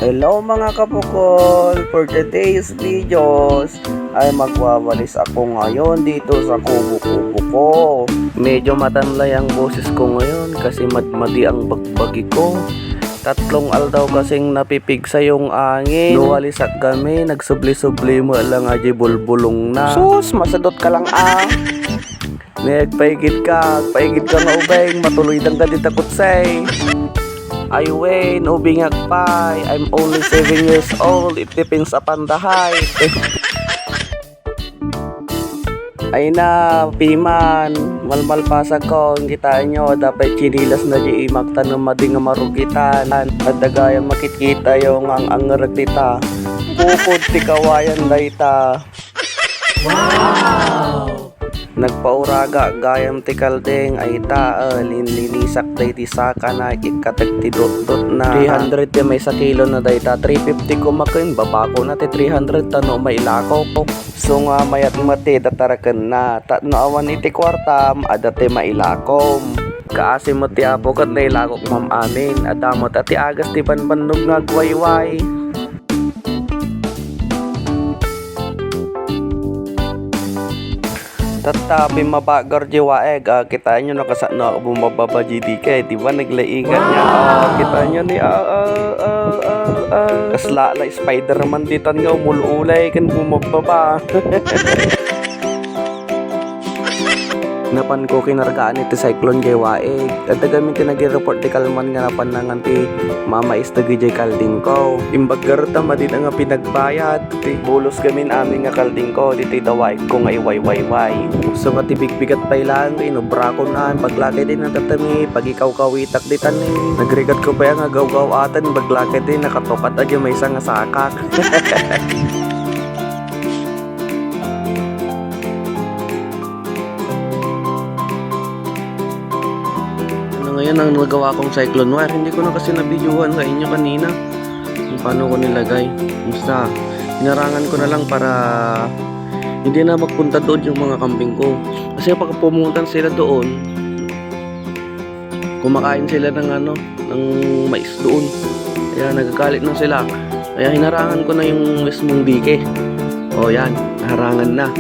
Hello mga kapukol, for today's videos ay magwawalis ako ngayon dito sa kubo-kubo ko. Medyo matanlay ang boses ko ngayon kasi madmadi ang bagbagi ko. 3 aldaw kasing napipigsa yung angin. Luwalisak kami, nagsubli-subli mo lang aji bulbulong na. Sus, masadot ka lang ah. Nagpaigid ka nga ubeng, matuloy dang ka ditakot say. I win, ubingak pay. I'm only 7 years old. It depends upon the height. Ay na, piman. Malmal pasa ko. Ang kitaan nyo, dapat chinilas na di imaktan ng madi nga marugitan. At dagayan makikita yung ang ragdita. Bukod ti kawayan dayta. Wow! Nagpauraga gayam ti kaldeng ay linlinisak day ti saka na ikatag ti dot na 300 ti may sa kilo na dayta 350 ko makin babako na ti 300 tano may lakaw ko so nga mayat mati dataraken na tatno awan iti kwarta adate mailakom kaasi mo ti apo kat na ilakok mam amin adamot ati agas ti panpanog nga gwayway. Tatapi mabagar jiwaeg kita nyo nakasano bumababa GDK diba naglaigan niya kita nyo ni kasla la Spider-Man ditan nga umululay kan bumababa. Napan ko kinargaan iti cyclone jay waeg at dagamin ti nag-report ti kalman nga napan nangan ti mama is tagi jay kalding ko imbaggar tama din nga pinagbayad ti bulos gamin amin nga kalding ko diti dawaig ko nga iway so nga ti bigbigat pa ilang inobra ko naan paglaki din ang tatami pag ikaw kawitak ditan ni nagrigat ko pa nga gaw-gaw atan paglaki din nakatokat adya may isang nga sakak. Ngayon ang nagawa kong cyclone wire, hindi ko na kasi nabidyohan sa inyo kanina kung paano ko nilagay. Basta, hinarangan ko na lang para hindi na magpunta doon yung mga kambing ko. Kasi pag pumuntan sila doon, kumakain sila ng ng mais doon. Kaya nagagalit na sila. Kaya hinarangan ko na yung mismong dike. O yan, naharangan na.